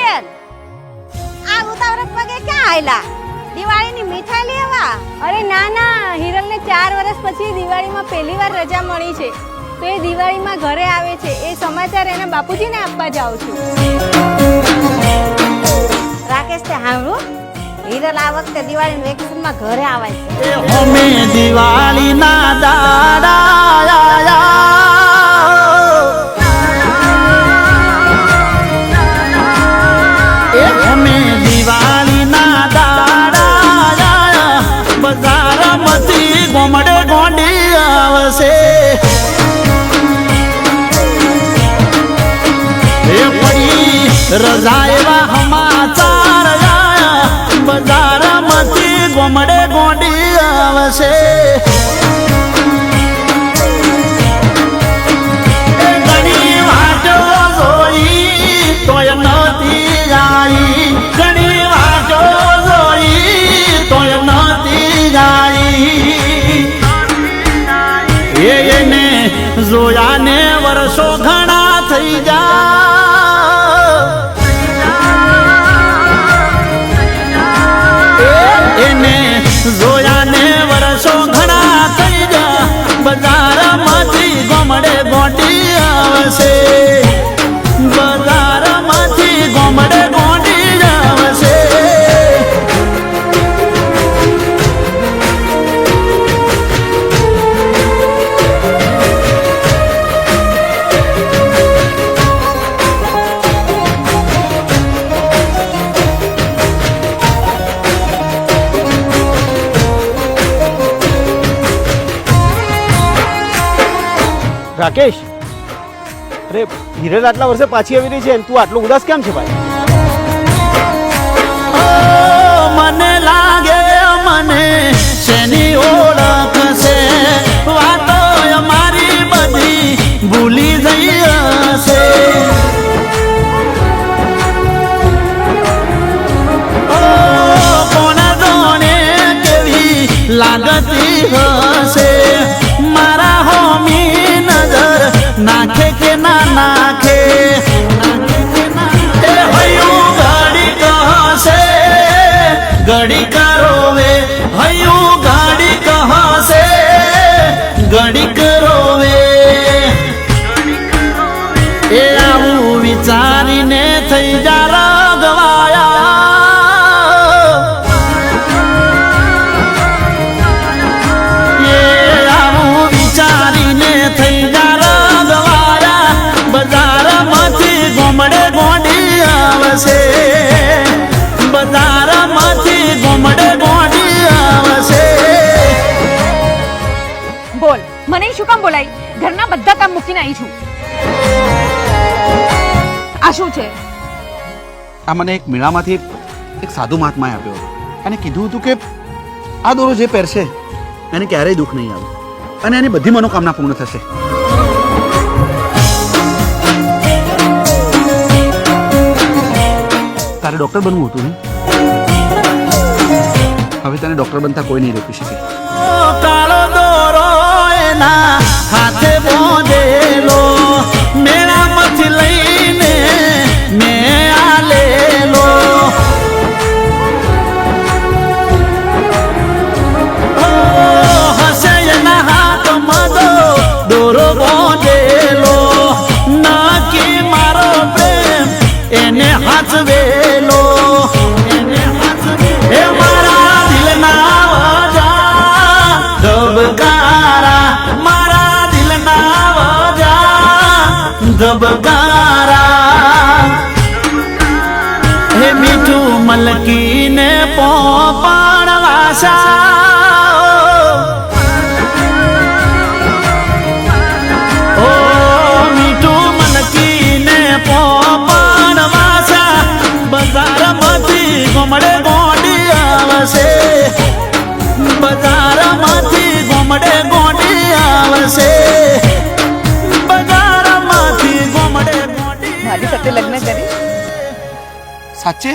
બેન આ ઉતાવળક પગે ક્યાં આયલા? દિવાળીની મીઠાઈ લેવા? અરે ના ના, હિરલને 4 વર્ષ પછી દિવાળીમાં પહેલી વાર રજા મળી છે, તો એ દિવાળીમાં ઘરે આવે છે, એ સમાચાર એના બાપુજીને આપવા જાઉં છું. રાકેશ તે સાંભળ્યું, હિરલ આ વખતે દિવાળી વેકેશનમાં ઘરે આવે છે. અમે દિવાળીના દાડા અમે દિવાળીના દાડા બજારમાંથી ગોમડે ગોંડી આવશે. એ પડી રજા એવા સમાચાર બજારમાંથી ગોમડે ગોંડી આવશે. ઘણી વાતો જોઈ તોય નહોતી આવી, ઘણી વાતો જોઈ તોય નહોતી આવી. એને જોયાને વર્ષો ઘણા થઈ એને જોયાને વર્ષો ઘણા થઈ જા. બજારમાંથી ગોમડે ગોંડી આવશે, બજારમાંથી ગોમડે ગોંડી આવશે. રાકેશ, અરે હિરલ આટલા વર્ષે પાછી આવી રહી છે, તું આટલો ઉદાસ કેમ છે ભાઈ? મને લાગે મને શેની ઓળખ છે, વાતો અમારી બધી ભૂલી જઈ હશે. કોણ જાણે કેવી લાગતી હશે, મારા હોમી નજર નાખે કે ના નાખે. એ હૈયું ગાડી કહશે ગડી કરોવે, હૈયું ગાડી કહશે ગડી કરોવે. એ આવું વિચારીને થઈ જા રગવાયા. એ આવું વિચારીને થઈ જા રગવાયા. બજારમાંથી ગોમડે ગોંડી આવશે, બજારમાંથી ગોમડે ગોંડી આવશે. બોલ, મને શું કામ બોલાઈ? ઘરના બધા કામ મૂકીને આવી છું. આ શું છે? આ મને એક મેળામાંથી એક સાધુ મહાત્માએ આપ્યો હતો અને કીધું હતું કે આ દોરો જે પહેરશે એને ક્યારેય દુઃખ નહીં આવે અને એની બધી મનોકામના પૂર્ણ થશે. તારે ડૉક્ટર બનવું હતું ને? હવે તને ડૉક્ટર બનતા કોઈ નહીં રોકી શકે. કાળો દોરો એના હાથે બોંધેલો, મેળામાંથી લઈને મેં આલેલો. હશે એના હાથમાં દોરો બોંધેલો, નાકી મારો પ્રેમ એને હાચવેલો. એ મારા દિલના વજા ધબકારા, મારા દિલના વજા ધબકારા. હે મીઠું મલકીને પોપણ વાસા, ઓ મીઠું મલકીને પોપણ વાસા. બજારમાંથી ગોમડે ગોંડી આવશે, બજારમાંથી ગોમડે ગોંડી આવશે, બજારમાંથી ગોમડે ગોંડી. મારી સાથે લગ્ન કરી? સાચે?